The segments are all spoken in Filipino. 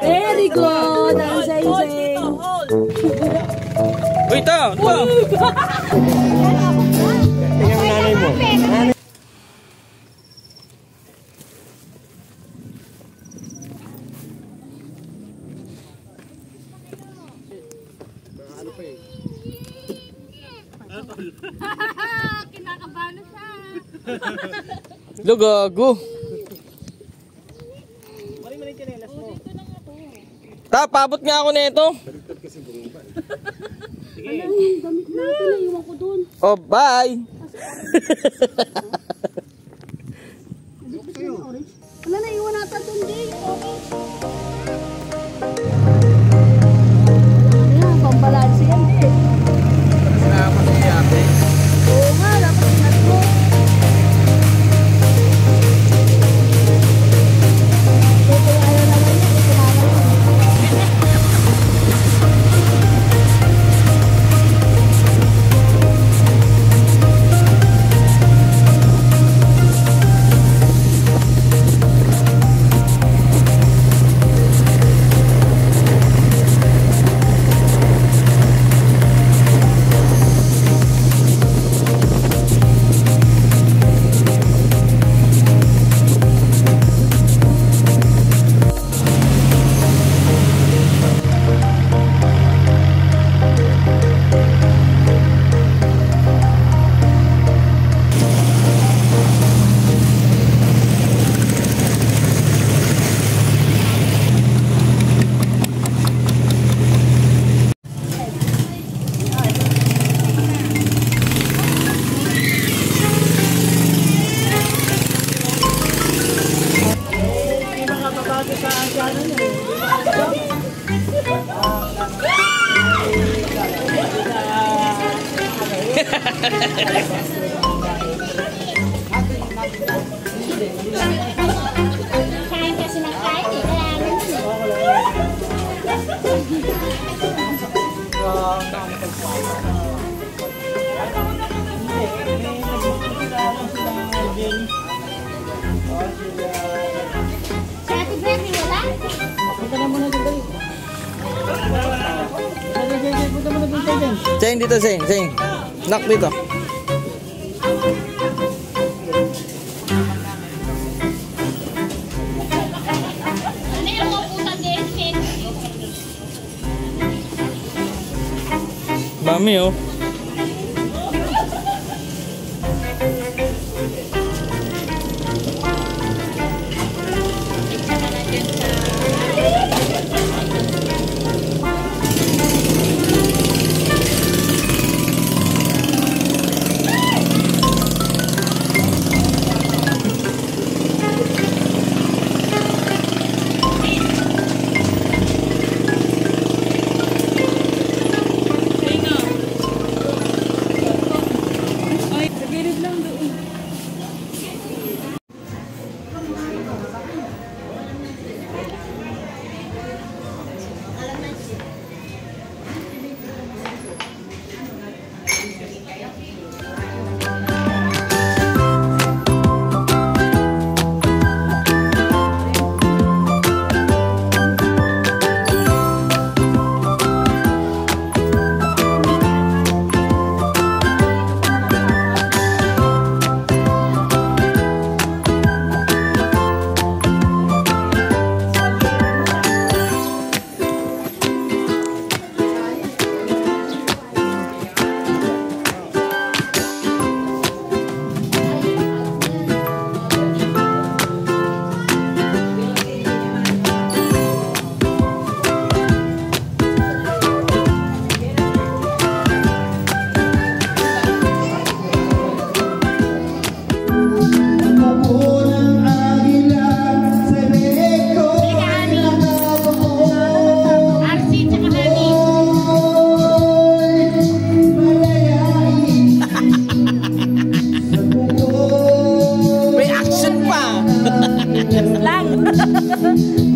Very good. Ang sing-sing. Uy, ito! Tingnan mo nanay mo. Kinakabahan siya. Lugago. Ta, paabot nga ako nito. Sige. Damit natin, naiwan ko dun. Oh, bye. Wala, naiwan natin dun, Jay. Ayan, pambalansi yan, Jay. Salamat sa iyate. Oo nga, dapat inat mo. Ito ayaw naman yan, ito naman. Kain kasi ng kain eh, kaya si Ate Bernie wala? Punta na muna dito. Sing dito, sing. Knock dito. Ano yung mga puta din? Mami, oh.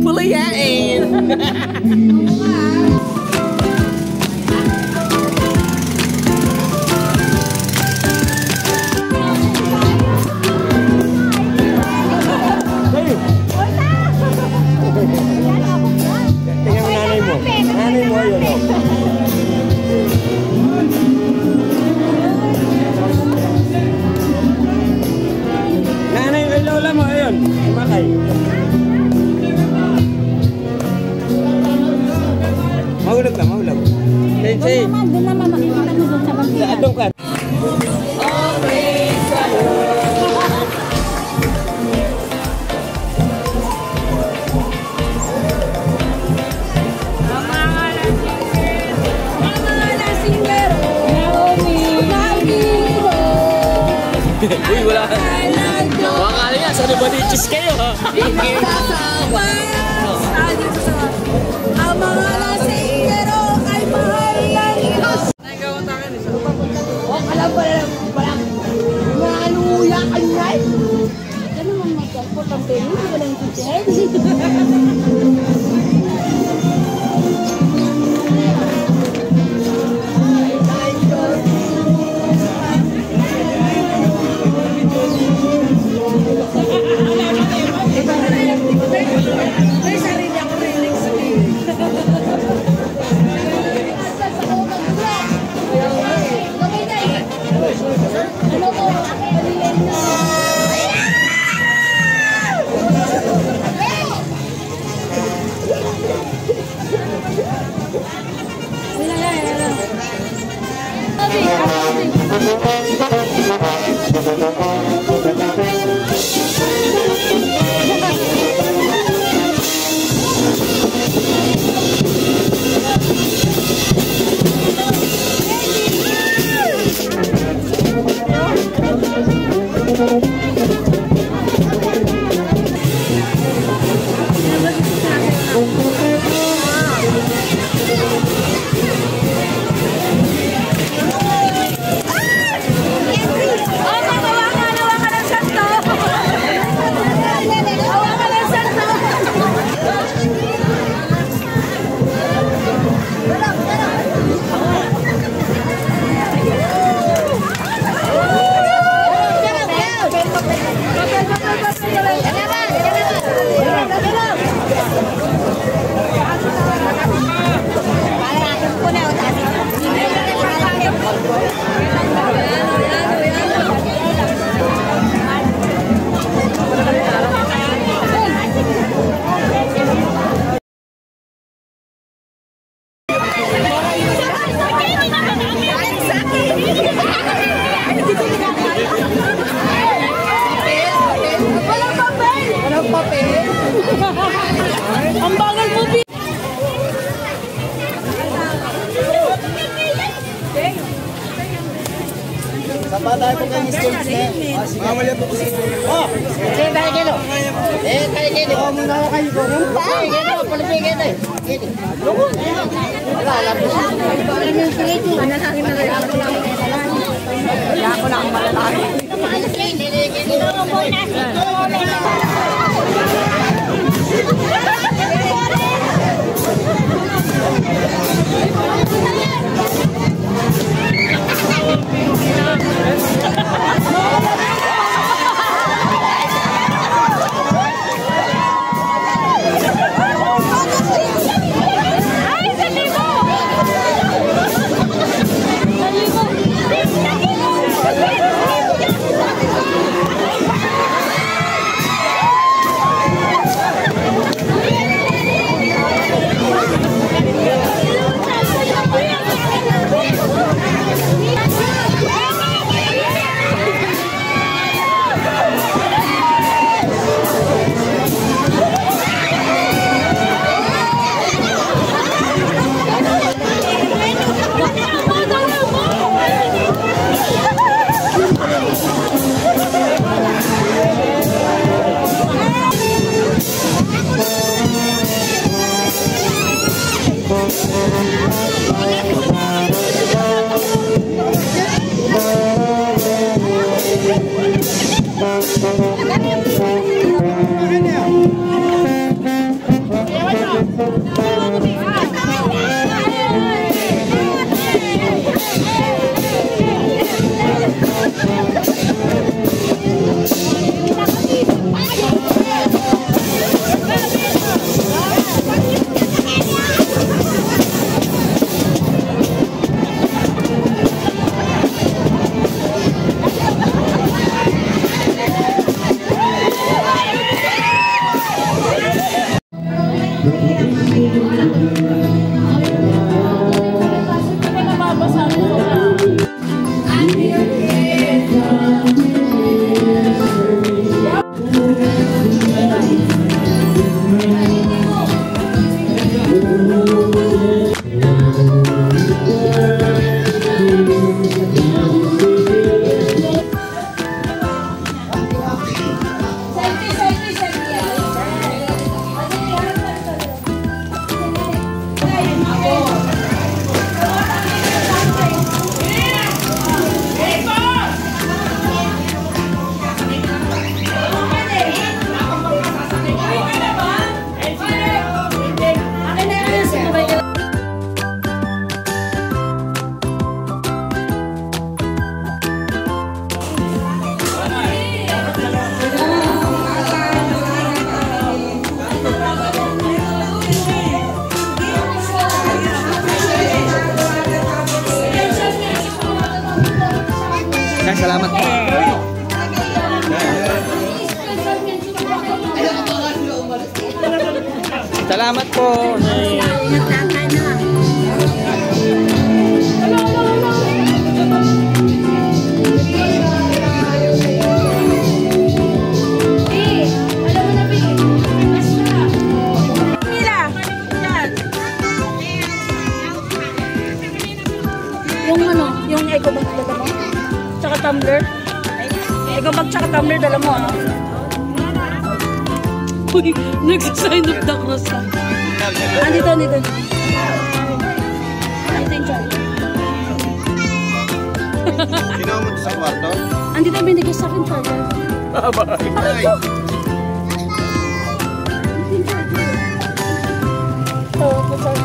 Pulayain. Ay! Mahulog ka, mahulog. Sing, sing. Doon naman, makikita mo doon sa bandila. Doon ka. Uy, wala. Makakala niya, sa nabalichis kayo ha. Ang mga lasingero ay mahal ng Diyos. Alam ba na parang naluya ka niya? Ano man magkalpot ang pelo, walang kutsihid. May sarili ako rinig sabihin. Ano ko? Palilen na. Ang bagal mo, Bi. Sapa tayo po kayo, Mr. Mamaya po po sa Oh! Sige, tayo kilo. Tayo kilo. Oo, muna ako kayo po. Tayo kilo, palibigay tayo. Kilo. Wala, alam mo. Alam mo yung plate mo. Ano lang yung malalaki lang. Wala ko lang ang malalaki. Maalas kayo. Kilo mo po na. salamat. Salamat po. Yung ano, yung eco bag dala mo? Tsaka tumbler? Eco bag tsaka tumbler dala mo, ah. Uy, nagsasign of the cross, ah. Andito. Andito yung charge. Ginawa mo sa kwarto? Andito yung binigay sa akin charger. Ay! Ito, charger.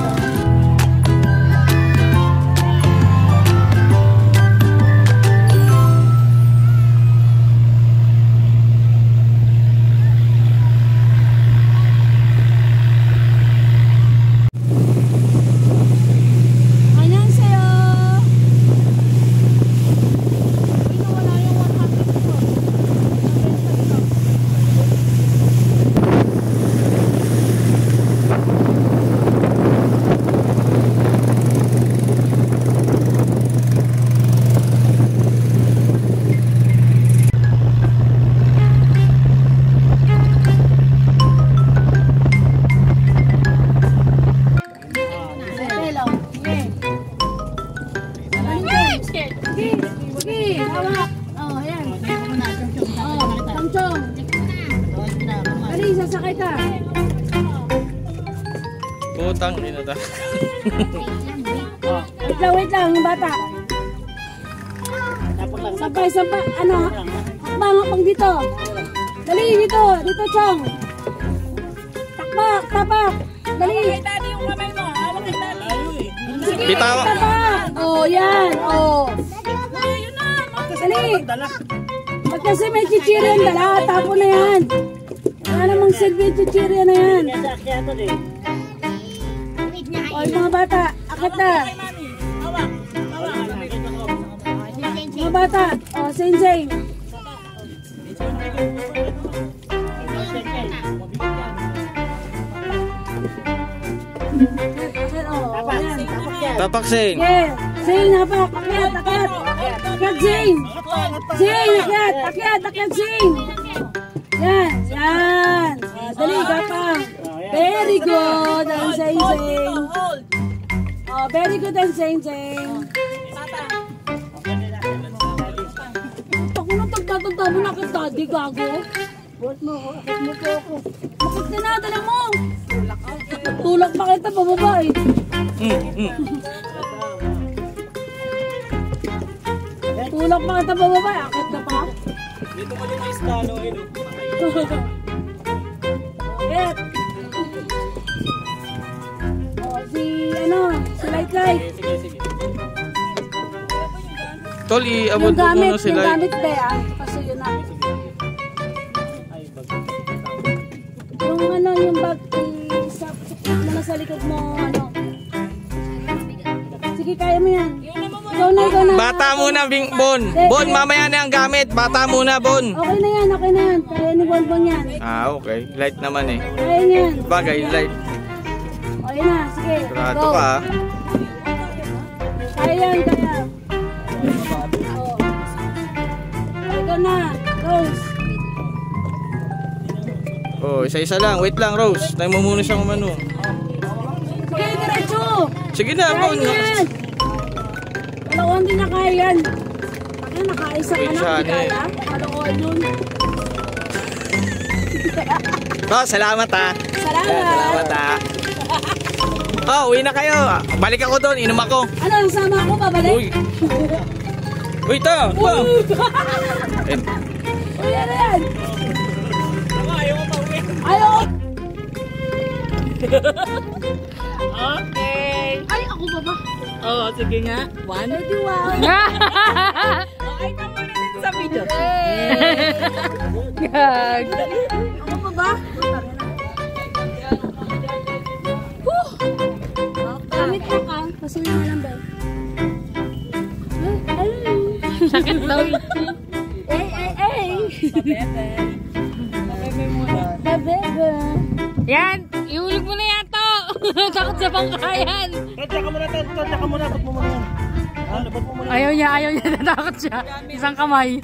Sasakay ka. Putang ina ta. Wait lang, yung bata. Sampay, ano? Hakbang dito. Dali, dito, Chong. Tapak. Dali. Dali yung kamay mo. Hawak ng dali. Sige, tapak. Oh, yan. Oh. Dali. Pag kasi may chichirya yung dala, tapo na yan. Wala namang silbi yung chichirya na yan. O, mga bata, akit na. Mga bata, o, sing-sing. Tapak sing. Yeah, sing, hapak, akyat. Akyat, sing. Sing, akyat, sing. Yan. Dali, gapang. Very good, ang sing-sing. Oh, very good ang sing-sing. Ako na tagtatagta mo na kay daddy, gago. Buhat mo po ako. Bakit ka na, dala mo. Tulak pa kita, pababa eh. Tulak pa kita, pababa eh. Akit ka pa. Dito mo din may stano eh. Get. Oh, si Light. Sige. Tol, iabot mo muna sila. Yung gamit ba ah? Kasi yun na. Yung bag, sakit mo na sa likod mo, Sige, kaya mo yan. Ikaw na. Bata muna, Bon. Bon, mamaya na ang gamit. Bata muna, Bon. Okay na yan. Kaya ni Bonbon yan. Ah, okay. Light naman eh. Kaya yan. Bagay, light. Okay na, sige. Grato ka. Kaya yan. Ikaw na, Rose. Oh, isa-isa lang. Wait lang, Rose. Tayo mo muna siyang umano. Sige, diretso. Sige na, Bon. Kaya yan. Kalawang din na kaya yan. Kaya nakaisa ka na. Kaya. Kalawang yun. Oh, salamat ha. Salamat ha. Oh, uwi na kayo. Balik ako doon. Inom ako. Ano, sama ako pabalik? Uy. Uy, ito. Uy, ano yan? Ayaw ko pa uwi. Ayaw. Okay. Ay, ako ba? Oo, sige nga. One. Ready, wow. Okay na muna dito sa video. Gag. Ako pa ba? Gamit mo ka. Kasi nga lang ba? Ay. Sakit daw. Yan, ihulog mo na yan to. Takot sa bangkayan. Tsaka muna, tsaka muna. Ba't mo muna yan? Ba't mo muna? Ayaw niya, natakot siya. Isang kamay.